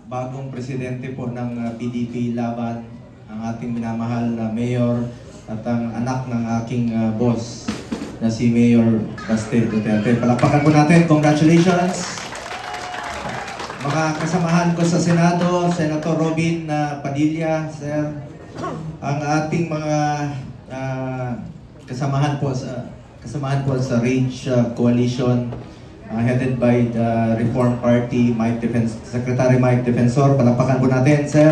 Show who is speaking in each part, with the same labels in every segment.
Speaker 1: bagong presidente po ng PDP Laban, ang ating minamahal na mayor at ang anak ng aking boss na si Mayor Baste Duterte. Palakpakan po natin. Congratulations! Mga kasamahan ko sa Senado, Senator Robin Padilla, sir, ang ating mga kasamahan po sa Rage Coalition headed by the Reform Party, Secretary Mike Defensor. Palakpakan po natin, sir.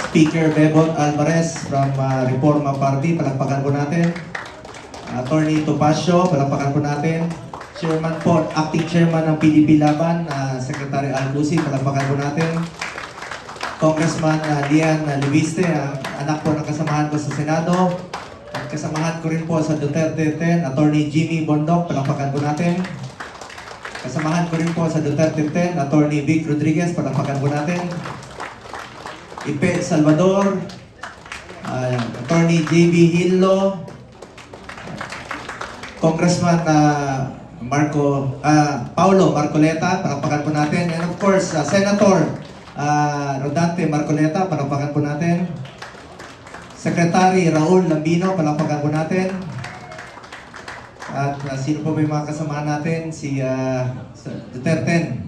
Speaker 1: Speaker Bebot Alvarez from Reforma Party. Palakpakan po natin. Attorney Topacio. Palakpakan po natin. Chairman po, Acting Chairman ng PDP Laban, Secretary Albusi. Palakpakan po natin. Congressman Lian Luiste, ang anak po ng kasamahan ko sa Senado. At kasamahan ko rin po sa Duterte 10, Attorney Jimmy Bondok. Palakpakan po natin. Kasamahan ko rin po sa Duterte 10, Attorney Vic Rodriguez. Palakpakan po natin. Ipe Salvador, Attorney JB Hillo, Congressman Paulo Marcoleta. Palakpakan po natin. And of course, Senator Rodante Marcoleta. Palakpakan po natin. Secretary Raul Lambino, palakpakan po natin. At sino po ba yung mga kasamahan natin? Si Duterte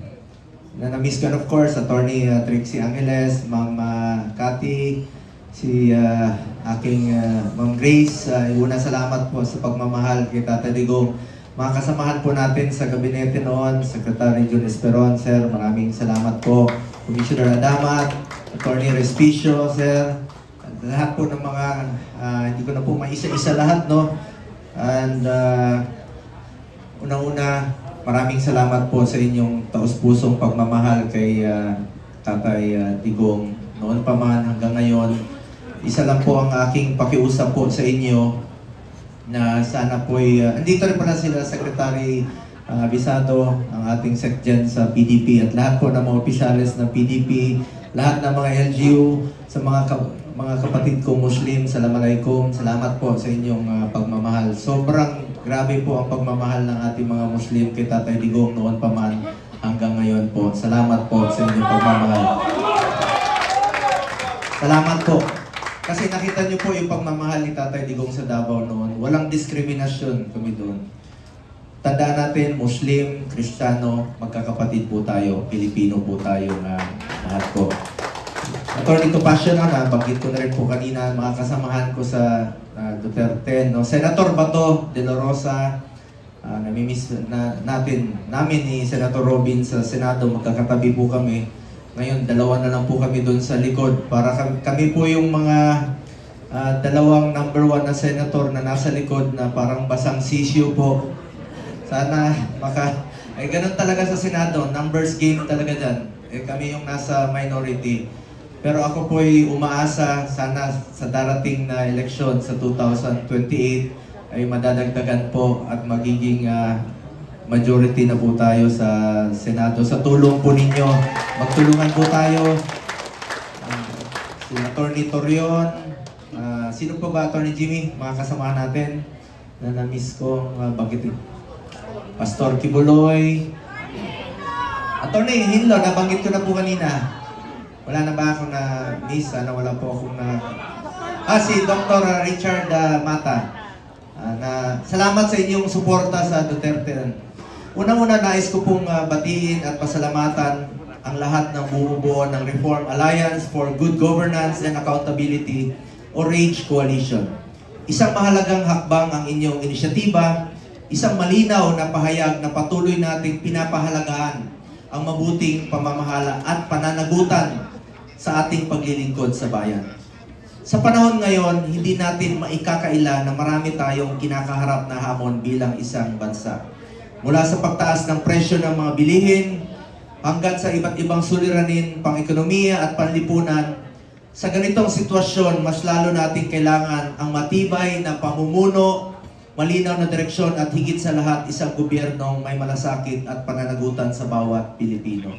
Speaker 1: na na-miss ko, of course, Attorney Trixie Angeles, Ma'am Cathy, si aking Ma'am Grace. Una salamat po sa pagmamahal kay Tata Digong. Mga kasamahan po natin sa gabinete noon, Secretary Jun Esperon, sir, maraming salamat po. Commissioner Adamat, Attorney Respicio, sir, lahat po ng mga, hindi ko na po maisa-isa lahat, no? And unang-una, maraming salamat po sa inyong taos-pusong pagmamahal kay Tatay Digong. Noon pa man hanggang ngayon, isa lang po ang aking pakiusap po sa inyo na sana po'y, andito rin pala sila Secretary Bisado, ang ating SecGen sa PDP at lahat po ng mga opisyalis ng PDP, lahat ng mga LGU, sa mga kapatid ko Muslim, Assalamualaikum, salamat po sa inyong pagmamahal. Sobrang grabe po ang pagmamahal ng ating mga Muslim kay Tatay Digong noon pa man hanggang ngayon po. Salamat po sa inyong pagmamahal. Salamat po. Kasi nakita niyo po yung pagmamahal ni Tatay Digong sa Davao noon. Walang diskriminasyon kami doon. Tandaan natin, Muslim, Kristiyano, magkakapatid po tayo, Pilipino po tayo na lahat po. Attorney Topacio na, banggit ko na rin po kanina, mga kasamahan ko sa Duterte, no? Senator Bato de la Rosa, namimiss namin ni Senator Robin sa Senado, magkakatabi po kami. Ngayon, dalawa na lang po kami doon sa likod. Para kami po yung mga dalawang number 1 na senator na nasa likod na parang basang sisyo po. Sana ay ganun talaga sa Senado, numbers game talaga dyan. Kami yung nasa minority. Pero ako po'y umaasa, sana sa darating na eleksyon sa 2028 ay madadagdagan po at magiging majority na po tayo sa Senado. Sa tulong po ninyo, magtulungan po tayo. Si Attorney Torion, sino po ba, Attorney Jimmy, mga kasamahan natin na na-miss ko, banggitin. Pastor Kibuloy. Attorney Hinlo, nabanggit ko na po kanina. Wala na ba akong na-miss? Wala po akong na... si Dr. Richard Mata. Salamat sa inyong suporta sa Duterte. Unang-una, nais ko pong batiin at pasalamatan ang lahat ng bumubuo ng Reform Alliance for Good Governance and Accountability o RAGE Coalition. Isang mahalagang hakbang ang inyong inisyatiba, isang malinaw na pahayag na patuloy nating pinapahalagaan ang mabuting pamamahala at pananagutan sa ating paglilingkod sa bayan. Sa panahon ngayon, hindi natin maikakaila na marami tayong kinakaharap na hamon bilang isang bansa. Mula sa pagtaas ng presyo ng mga bilihin, hanggang sa iba't ibang suliranin, pang-ekonomiya at panlipunan, sa ganitong sitwasyon, mas lalo nating kailangan ang matibay na pamumuno, malinaw na direksyon at higit sa lahat isang gobyernong may malasakit at pananagutan sa bawat Pilipino.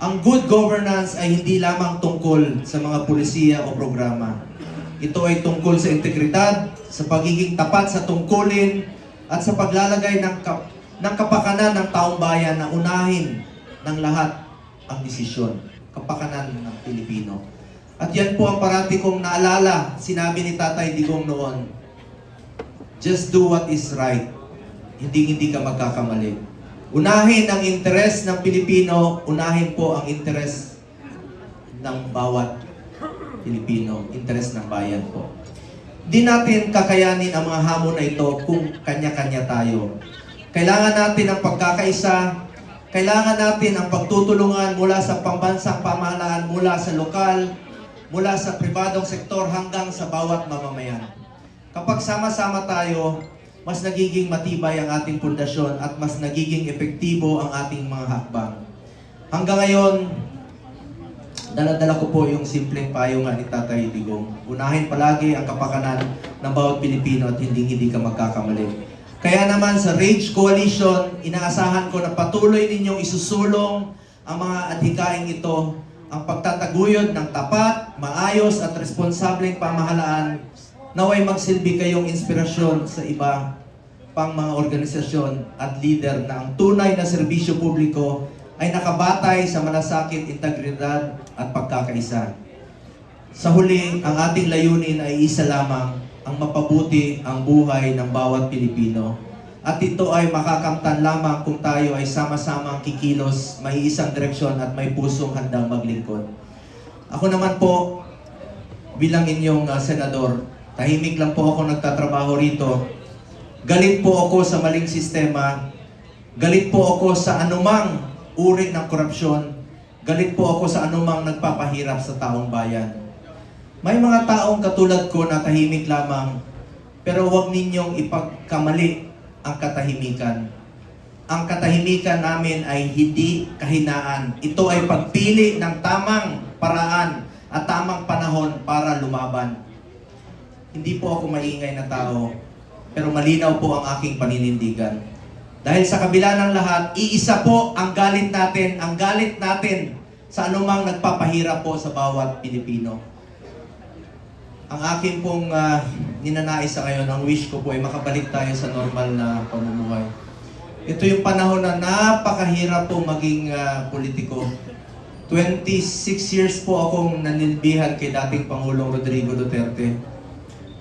Speaker 1: Ang good governance ay hindi lamang tungkol sa mga pulisiya o programa. Ito ay tungkol sa integridad, sa pagiging tapat sa tungkulin, at sa paglalagay ng kapakanan ng taong bayan na unahin ng lahat ang desisyon, kapakanan ng Pilipino. At yan po ang parati kong naalala, sinabi ni Tatay Digong noon, just do what is right. Hindi ka magkakamali. Unahin ang interes ng Pilipino, unahin po ang interes ng bawat Pilipino, interes ng bayan po. Di natin kakayanin ang mga hamon na ito kung kanya-kanya tayo. Kailangan natin ang pagkakaisa, kailangan natin ang pagtutulungan mula sa pambansang pamahalaan, mula sa lokal, mula sa pribadong sektor hanggang sa bawat mamamayan. Kapag sama-sama tayo, mas nagiging matibay ang ating pundasyon at mas nagiging epektibo ang ating mga hakbang. Hanggang ngayon, dala-dala ko po yung simpleng payo nga ni Tatay Digong. Unahin palagi ang kapakanan ng bawat Pilipino at hindi ka magkakamali. Kaya naman sa Rage Coalition, inaasahan ko na patuloy ninyong isusulong ang mga adhikaing ito, ang pagtataguyod ng tapat, maayos at responsableng pamahalaan, naway magsilbi kayong inspirasyon sa iba pang mga organisasyon at leader na ang tunay na serbisyo publiko ay nakabatay sa malasakit, integridad at pagkakaisa. Sa huli, ang ating layunin ay isa lamang, ang mapabuti ang buhay ng bawat Pilipino. At ito ay makakamtan lamang kung tayo ay sama-samang kikilos, may isang direksyon at may pusong handang maglingkod. Ako naman po, bilang inyong senador, tahimik lang po ako nagtatrabaho rito. Galit po ako sa maling sistema. Galit po ako sa anumang uri ng korupsyon. Galit po ako sa anumang nagpapahirap sa taong bayan. May mga taong katulad ko na tahimik lamang, pero huwag ninyong ipagkamali ang katahimikan. Ang katahimikan namin ay hindi kahinaan. Ito ay pagpili ng tamang paraan at tamang panahon para lumaban. Hindi po ako maingay na tao, pero malinaw po ang aking paninindigan. Dahil sa kabila ng lahat, iisa po ang galit natin sa anumang nagpapahirap po sa bawat Pilipino. Ang aking pong ninanais sa ngayon, ang wish ko po ay makabalik tayo sa normal na pamumuhay. Ito yung panahon na napakahirap po maging politiko. 26 years po akong nanilbihan kay dating Pangulong Rodrigo Duterte.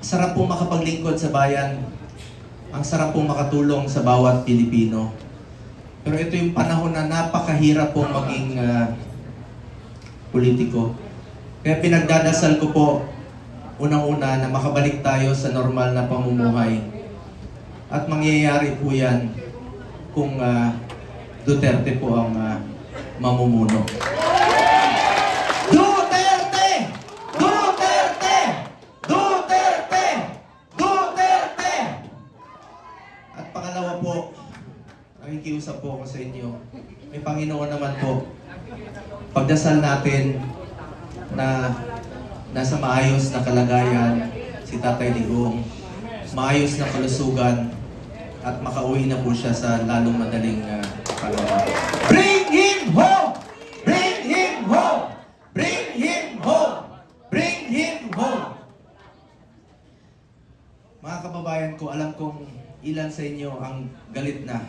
Speaker 1: Sarap po makapaglingkod sa bayan. Ang sarap pong makatulong sa bawat Pilipino. Pero ito yung panahon na napakahirap pong maging politiko. Kaya pinagdadasal ko po, unang-una, na makabalik tayo sa normal na pamumuhay. At mangyayari po yan kung Duterte po ang mamumuno. Duterte! Duterte! Duterte! Duterte! At pangalawa po, nakikiusap po ako sa inyo. May Panginoon naman po. Pagdasal natin na nasa maayos na kalagayan si Tatay Digong, maayos na kalusugan, at makauwi na po siya sa lalong madaling panahon. Bring him home! Bring him home! Bring him home! Bring him home! Mga kababayan ko, alam kong ilan sa inyo ang galit na.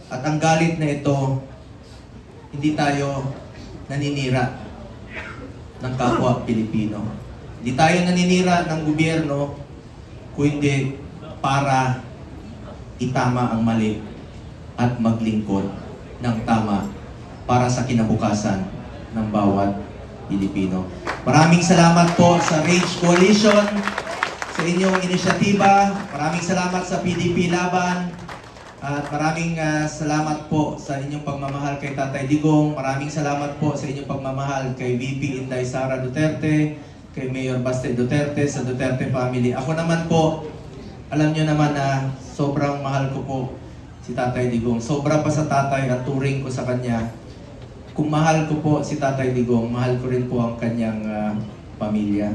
Speaker 1: At ang galit na ito, hindi tayo naninira ng kapwa Pilipino. Hindi tayo naninira ng gobyerno kundi para itama ang mali at maglingkod ng tama para sa kinabukasan ng bawat Pilipino. Maraming salamat po sa Rage Coalition, sa inyong inisyatiba. Maraming salamat sa PDP Laban. At maraming salamat po sa inyong pagmamahal kay Tatay Digong. Maraming salamat po sa inyong pagmamahal kay VP Inday Sara Duterte, kay Mayor Baste Duterte, sa Duterte family. Ako naman po, alam nyo naman na sobrang mahal ko po si Tatay Digong. Sobra pa sa tatay at turing ko sa kanya. Kung mahal ko po si Tatay Digong, mahal ko rin po ang kanyang pamilya.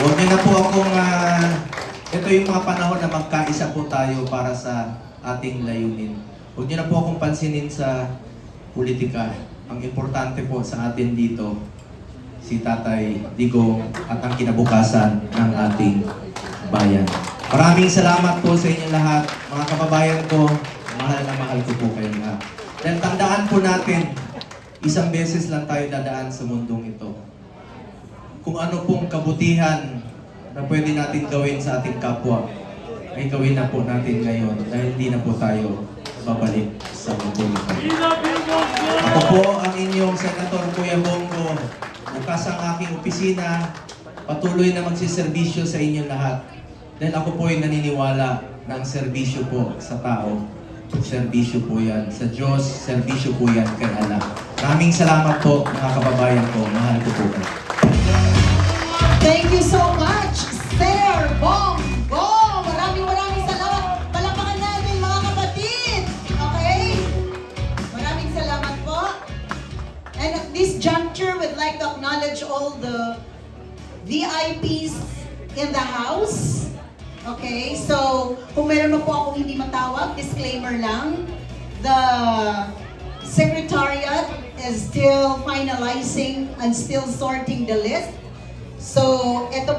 Speaker 1: Huwag niyo na po akong... ito yung mga panahon na magkaisa po tayo para sa ating layunin. Huwag niyo na po akong pansinin sa politika. Ang importante po sa atin dito, si Tatay Digong at ang kinabukasan ng ating bayan. Maraming salamat po sa inyong lahat. Mga kababayan ko, mahal na mahal ko po kayong lahat. Dahil tandaan po natin, isang beses lang tayo dadaan sa mundong ito. Kung ano pong kabutihan na pwede natin gawin sa ating kapwa, ay gawin na po natin ngayon dahil hindi na po tayo babalik sa mundong ito. Ako po ang inyong Senator Kuya Bongo. Bukas ang aking opisina, patuloy na magsiservisyo sa inyong lahat. Dahil ako po ay naniniwala na ang serbisyo po sa tao, serbisyo po yan sa Diyos, serbisyo po yan kay Allah. Maraming salamat po mga kababayan ko. Mahal ko po kayo.
Speaker 2: Thank you so much, Sir Bongo! Maraming salamat. Palakpakan natin mga kapatid. Okay? Maraming salamat po. And at this juncture, we'd like to acknowledge all the VIPs in the house. Okay, so kung meron pa po akong hindi matawag, disclaimer lang, the Secretariat is still finalizing and still sorting the list. So, ito